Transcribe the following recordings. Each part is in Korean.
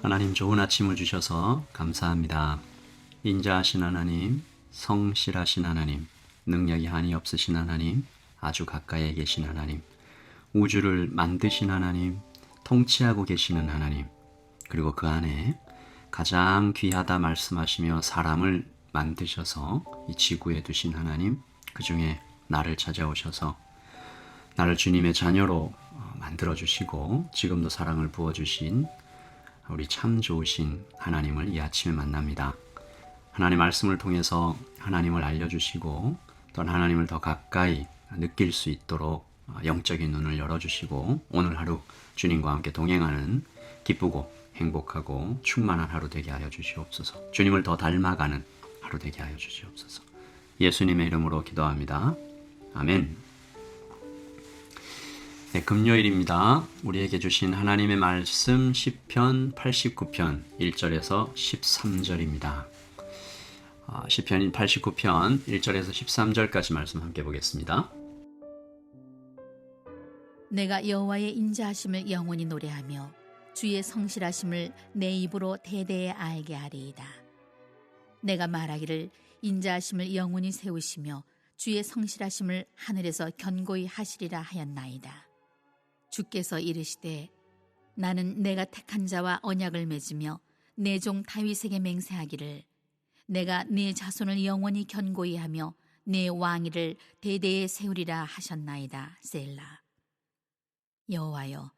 하나님 좋은 아침을 주셔서 감사합니다. 인자하신 하나님, 성실하신 하나님, 능력이 한이 없으신 하나님, 아주 가까이에 계신 하나님, 우주를 만드신 하나님, 통치하고 계시는 하나님, 그리고 그 안에 가장 귀하다 말씀하시며 사람을 만드셔서 이 지구에 두신 하나님, 그 중에 나를 찾아오셔서 나를 주님의 자녀로 만들어주시고 지금도 사랑을 부어주신 우리 참 좋으신 하나님을 이 아침에 만납니다. 하나님 말씀을 통해서 하나님을 알려주시고 또 하나님을 더 가까이 느낄 수 있도록 영적인 눈을 열어주시고 오늘 하루 주님과 함께 동행하는 기쁘고 행복하고 충만한 하루 되게 하여 주시옵소서. 주님을 더 닮아가는 하루 되게 하여 주시옵소서. 예수님의 이름으로 기도합니다. 아멘. 네, 금요일입니다. 우리에게 주신 하나님의 말씀 시편 89편 1절에서 13절입니다. 시편 89편 1절에서 13절까지 말씀 함께 보겠습니다. 내가 여호와의 인자하심을 영원히 노래하며 주의 성실하심을 내 입으로 대대에 알게 하리이다. 내가 말하기를 인자하심을 영원히 세우시며 주의 성실하심을 하늘에서 견고히 하시리라 하였나이다. 주께서 이르시되 나는 내가 택한 자와 언약을 맺으며 내 종 다윗에게 맹세하기를 내가 네 자손을 영원히 견고히 하며 네 왕위를 대대에 세우리라 하셨나이다. 셀라. 여호와여,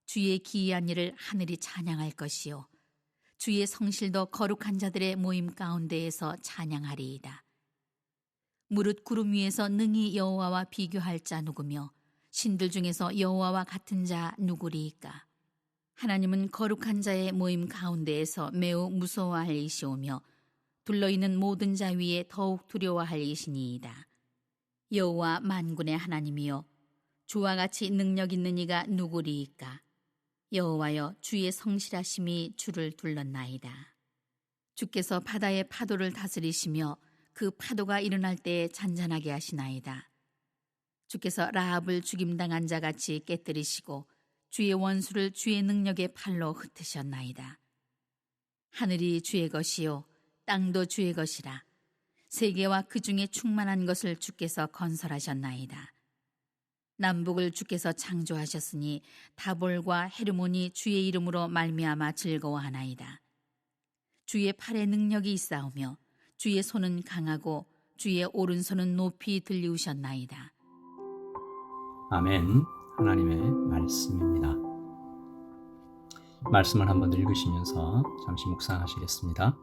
주의 기이한 일을 하늘이 찬양할 것이요 주의 성실도 거룩한 자들의 모임 가운데에서 찬양하리이다. 무릇 구름 위에서 능히 여호와와 비교할 자 누구며 신들 중에서 여호와와 같은 자 누구리이까? 하나님은 거룩한 자의 모임 가운데에서 매우 무서워할 이시오며 둘러있는 모든 자 위에 더욱 두려워할 이시니이다. 여호와 만군의 하나님이여, 주와 같이 능력 있는 이가 누구리이까? 여호와여, 주의 성실하심이 주를 둘렀나이다. 주께서 바다의 파도를 다스리시며 그 파도가 일어날 때에 잔잔하게 하시나이다. 주께서 라합을 죽임당한 자같이 깨뜨리시고 주의 원수를 주의 능력의 팔로 흩으셨나이다. 하늘이 주의 것이요 땅도 주의 것이라. 세계와 그 중에 충만한 것을 주께서 건설하셨나이다. 남북을 주께서 창조하셨으니 다볼과 헤르몬이 주의 이름으로 말미암아 즐거워하나이다. 주의 팔에 능력이 있사오며 주의 손은 강하고 주의 오른손은 높이 들리우셨나이다. 아멘. 하나님의 말씀입니다. 말씀을 한번 읽으시면서 잠시 묵상하시겠습니다.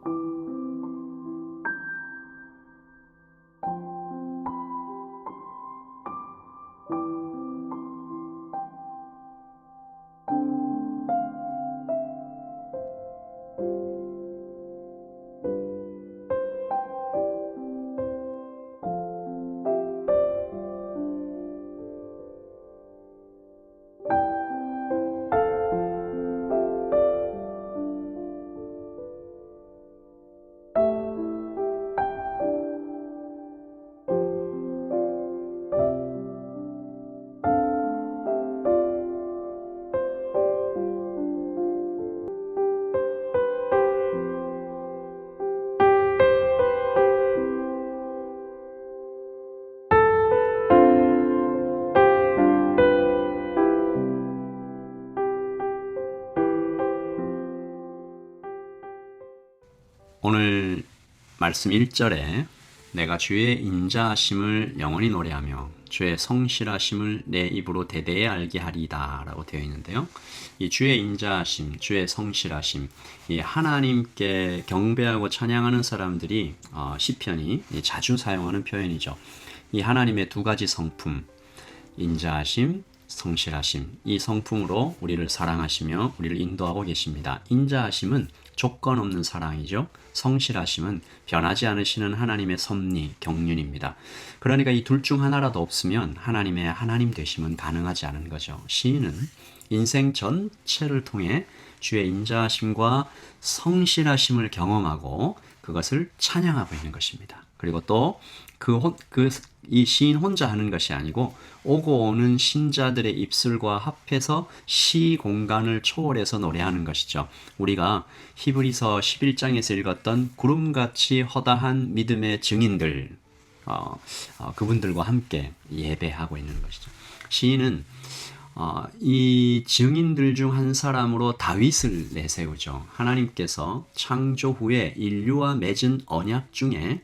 오늘 말씀 1절에 내가 주의 인자하심을 영원히 노래하며 주의 성실하심을 내 입으로 대대에 알게 하리이다 라고 되어 있는데요. 이 주의 인자하심, 주의 성실하심, 이 하나님께 경배하고 찬양하는 사람들이 시편이 자주 사용하는 표현이죠. 이 하나님의 두 가지 성품, 인자하심, 성실하심, 이 성품으로 우리를 사랑하시며 우리를 인도하고 계십니다. 인자하심은 조건 없는 사랑이죠. 성실하심은 변하지 않으시는 하나님의 섭리, 경륜입니다. 그러니까 이 둘 중 하나라도 없으면 하나님의 하나님 되심은 가능하지 않은 거죠. 시인은 인생 전체를 통해 주의 인자하심과 성실하심을 경험하고 그것을 찬양하고 있는 것입니다. 그리고 또 이 시인 혼자 하는 것이 아니고 오고 오는 신자들의 입술과 합해서 시 공간을 초월해서 노래하는 것이죠. 우리가 히브리서 11장에서 읽었던 구름같이 허다한 믿음의 증인들, 그분들과 함께 예배하고 있는 것이죠. 시인은 이 증인들 중 한 사람으로 다윗을 내세우죠. 하나님께서 창조 후에 인류와 맺은 언약 중에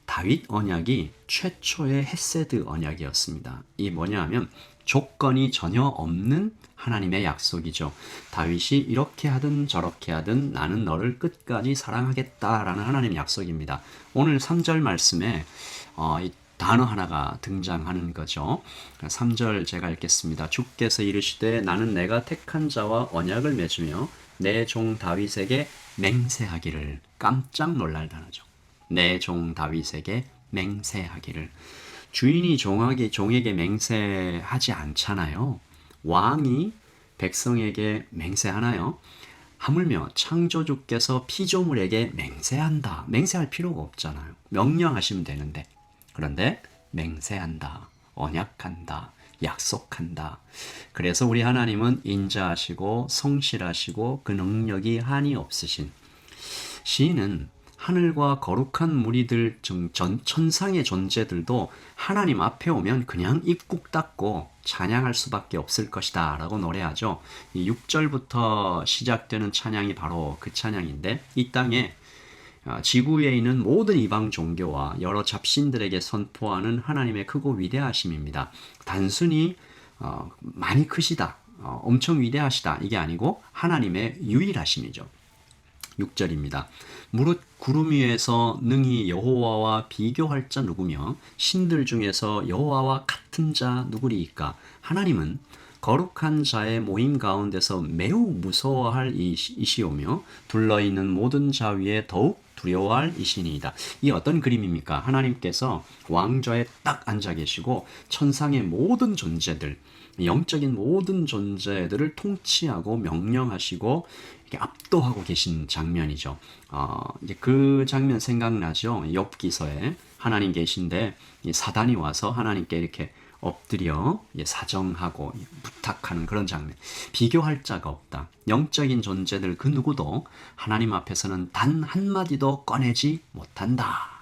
다윗 언약이 최초의 헤세드 언약이었습니다. 이 뭐냐 하면 조건이 전혀 없는 하나님의 약속이죠. 다윗이 이렇게 하든 저렇게 하든 나는 너를 끝까지 사랑하겠다라는 하나님의 약속입니다. 오늘 3절 말씀에 이 단어 하나가 등장하는 거죠. 3절 제가 읽겠습니다. 주께서 이르시되 나는 내가 택한 자와 언약을 맺으며 내 종 다윗에게 맹세하기를. 깜짝 놀랄 단어죠. 내 종 다윗에게 맹세하기를. 주인이 종에게 맹세하지 않잖아요. 왕이 백성에게 맹세하나요? 하물며 창조주께서 피조물에게 맹세한다. 맹세할 필요가 없잖아요. 명령하시면 되는데. 그런데 맹세한다, 언약한다, 약속한다. 그래서 우리 하나님은 인자하시고 성실하시고 그 능력이 한이 없으신. 시인은 하늘과 거룩한 무리들 천상의 존재들도 하나님 앞에 오면 그냥 입국 닫고 찬양할 수밖에 없을 것이다 라고 노래하죠. 이 6절부터 시작되는 찬양이 바로 그 찬양인데, 이 땅에 지구에 있는 모든 이방 종교와 여러 잡신들에게 선포하는 하나님의 크고 위대하심입니다. 단순히 많이 크시다, 엄청 위대하시다 이게 아니고 하나님의 유일하심이죠. 6절입니다. 무릇 구름 위에서 능히 여호와와 비교할 자 누구며 신들 중에서 여호와와 같은 자 누구리이까. 하나님은 거룩한 자의 모임 가운데서 매우 무서워할 이시오며 둘러있는 모든 자 위에 더욱 두려워할 이신이다. 이 어떤 그림입니까? 하나님께서 왕좌에 딱 앉아 계시고 천상의 모든 존재들, 영적인 모든 존재들을 통치하고 명령하시고 이렇게 압도하고 계신 장면이죠. 이제 그 장면 생각나죠? 욥기서에 하나님 계신데 사단이 와서 하나님께 이렇게 엎드려 사정하고 부탁하는 그런 장면. 비교할 자가 없다. 영적인 존재들 그 누구도 하나님 앞에서는 단 한마디도 꺼내지 못한다.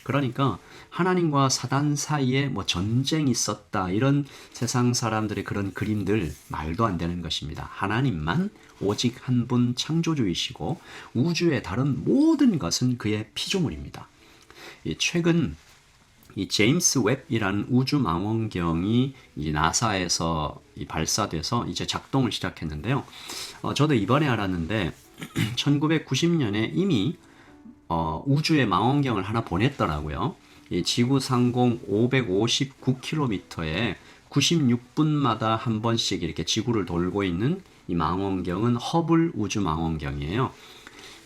그러니까 하나님과 사단 사이에 뭐 전쟁이 있었다 이런 세상 사람들의 그런 그림들 말도 안 되는 것입니다. 하나님만 오직 한 분 창조주이시고 우주의 다른 모든 것은 그의 피조물입니다. 최근 이 제임스 웹이라는 우주 망원경이 이 나사에서 발사돼서 이제 작동을 시작했는데요. 저도 이번에 알았는데 1990년에 이미 우주의 망원경을 하나 보냈더라고요. 이 지구 상공 559km에 96분마다 한 번씩 이렇게 지구를 돌고 있는 이 망원경은 허블 우주 망원경이에요.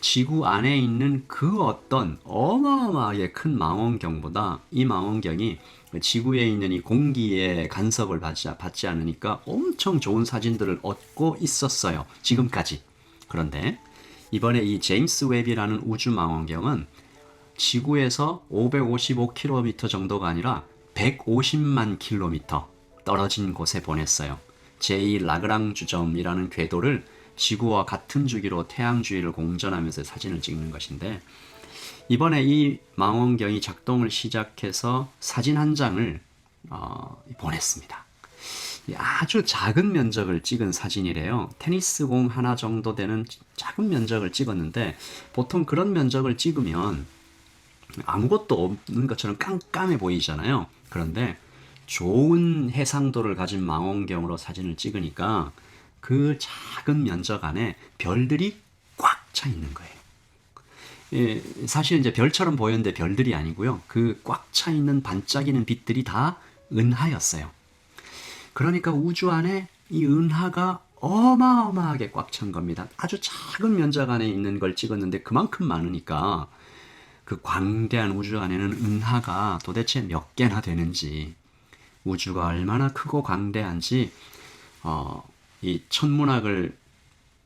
지구 안에 있는 그 어떤 어마어마하게 큰 망원경보다 이 망원경이 지구에 있는 이 공기의 간섭을 받지 않으니까 엄청 좋은 사진들을 얻고 있었어요. 지금까지. 그런데 이번에 이 제임스 웹이라는 우주 망원경은 지구에서 555km 정도가 아니라 150만 킬로미터 떨어진 곳에 보냈어요. 제2라그랑주점이라는 궤도를 지구와 같은 주기로 태양 주위를 공전하면서 사진을 찍는 것인데, 이번에 이 망원경이 작동을 시작해서 사진 한 장을 보냈습니다. 아주 작은 면적을 찍은 사진이래요. 테니스공 하나 정도 되는 작은 면적을 찍었는데, 보통 그런 면적을 찍으면 아무것도 없는 것처럼 깜깜해 보이잖아요. 그런데 좋은 해상도를 가진 망원경으로 사진을 찍으니까 그 작은 면적 안에 별들이 꽉 차 있는 거예요. 사실 이제 별처럼 보였는데 별들이 아니고요. 그 꽉 차 있는 반짝이는 빛들이 다 은하였어요. 그러니까 우주 안에 이 은하가 어마어마하게 꽉 찬 겁니다. 아주 작은 면적 안에 있는 걸 찍었는데 그만큼 많으니까 그 광대한 우주 안에는 은하가 도대체 몇 개나 되는지, 우주가 얼마나 크고 광대한지 이 천문학을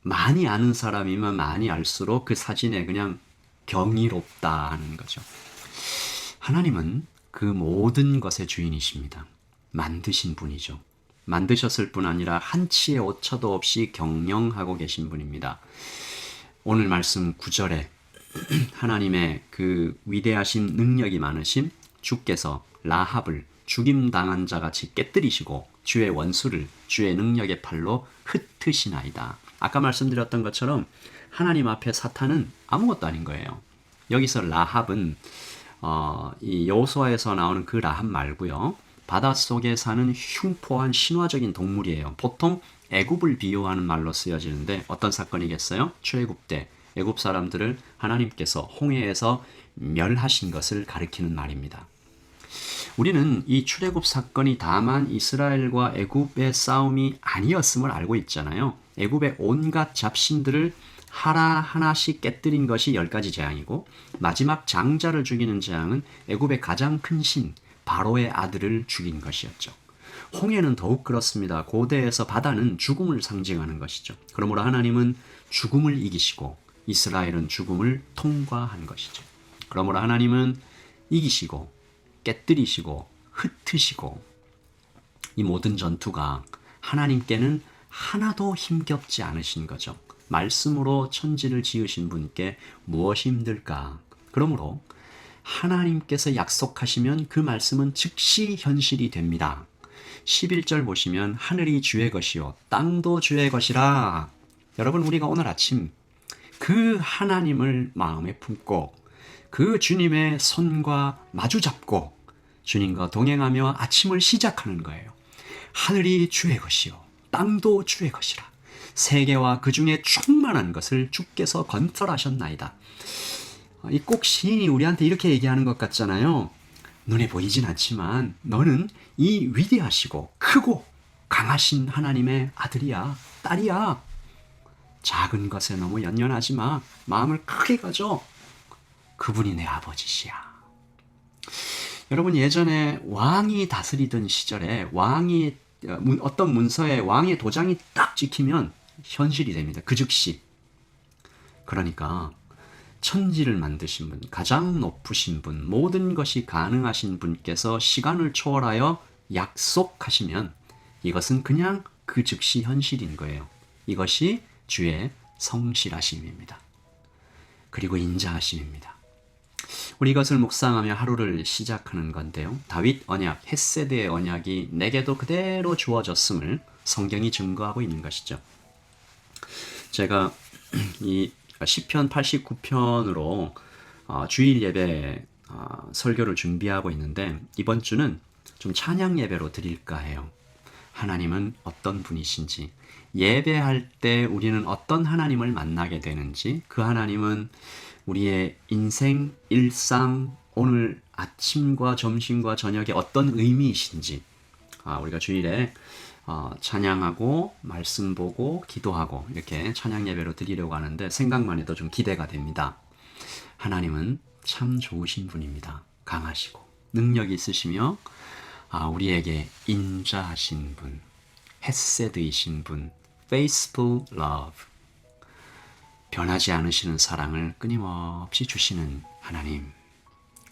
많이 아는 사람이면 많이 알수록 그 사진에 그냥 경이롭다 하는 거죠. 하나님은 그 모든 것의 주인이십니다. 만드신 분이죠. 만드셨을 뿐 아니라 한치의 오차도 없이 경영하고 계신 분입니다. 오늘 말씀 9절에 하나님의 그 위대하신 능력이 많으심, 주께서 라합을 죽임당한 자같이 깨뜨리시고 주의 원수를 주의 능력의 팔로 흩으시나이다. 아까 말씀드렸던 것처럼 하나님 앞에 사탄은 아무것도 아닌 거예요. 여기서 라합은 이 여호수아에서 나오는 그 라합 말고요. 바닷속에 사는 흉포한 신화적인 동물이에요. 보통 애굽을 비유하는 말로 쓰여지는데 어떤 사건이겠어요? 출애굽 때 애굽 사람들을 하나님께서 홍해에서 멸하신 것을 가리키는 말입니다. 우리는 이 출애굽 사건이 다만 이스라엘과 애굽의 싸움이 아니었음을 알고 있잖아요. 애굽의 온갖 잡신들을 하나하나씩 깨뜨린 것이 10가지 재앙이고 마지막 장자를 죽이는 재앙은 애굽의 가장 큰 신 바로의 아들을 죽인 것이었죠. 홍해는 더욱 그렇습니다. 고대에서 바다는 죽음을 상징하는 것이죠. 그러므로 하나님은 죽음을 이기시고 이스라엘은 죽음을 통과한 것이죠. 그러므로 하나님은 이기시고 깨뜨리시고 흩으시고 이 모든 전투가 하나님께는 하나도 힘겹지 않으신 거죠. 말씀으로 천지를 지으신 분께 무엇이 힘들까? 그러므로 하나님께서 약속하시면 그 말씀은 즉시 현실이 됩니다. 11절 보시면 하늘이 주의 것이요 땅도 주의 것이라. 여러분, 우리가 오늘 아침 그 하나님을 마음에 품고 그 주님의 손과 마주 잡고 주님과 동행하며 아침을 시작하는 거예요. 하늘이 주의 것이요 땅도 주의 것이라. 세계와 그 중에 충만한 것을 주께서 건설하셨나이다. 이 꼭 시인이 우리한테 이렇게 얘기하는 것 같잖아요. 눈에 보이진 않지만 너는 이 위대하시고 크고 강하신 하나님의 아들이야, 딸이야. 작은 것에 너무 연연하지 마. 마음을 크게 가져. 그분이 내 아버지시야. 여러분, 예전에 왕이 다스리던 시절에 왕이 어떤 문서에 왕의 도장이 딱 찍히면 현실이 됩니다. 그 즉시. 그러니까 천지를 만드신 분, 가장 높으신 분, 모든 것이 가능하신 분께서 시간을 초월하여 약속하시면 이것은 그냥 그 즉시 현실인 거예요. 이것이 주의 성실하심입니다. 그리고 인자하심입니다. 우리 이것을 묵상하며 하루를 시작하는 건데요. 다윗 언약, 헷세드의 언약이 내게도 그대로 주어졌음을 성경이 증거하고 있는 것이죠. 제가 이 시편 89편으로 주일 예배 설교를 준비하고 있는데 이번 주는 좀 찬양 예배로 드릴까 해요. 하나님은 어떤 분이신지, 예배할 때 우리는 어떤 하나님을 만나게 되는지, 그 하나님은 우리의 인생, 일상, 오늘 아침과 점심과 저녁에 어떤 의미이신지 우리가 주일에 찬양하고 말씀 보고 기도하고 이렇게 찬양 예배로 드리려고 하는데 생각만 해도 좀 기대가 됩니다. 하나님은 참 좋으신 분입니다. 강하시고 능력이 있으시며 우리에게 인자하신 분, 헷세드이신 분, faithful love, 변하지 않으시는 사랑을 끊임없이 주시는 하나님.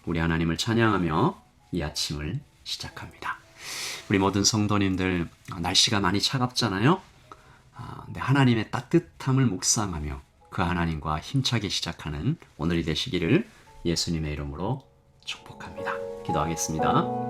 우리 하나님을 찬양하며 이 아침을 시작합니다. 우리 모든 성도님들, 날씨가 많이 차갑잖아요. 근데 하나님의 따뜻함을 묵상하며 그 하나님과 힘차게 시작하는 오늘이 되시기를 예수님의 이름으로 축복합니다. 기도하겠습니다.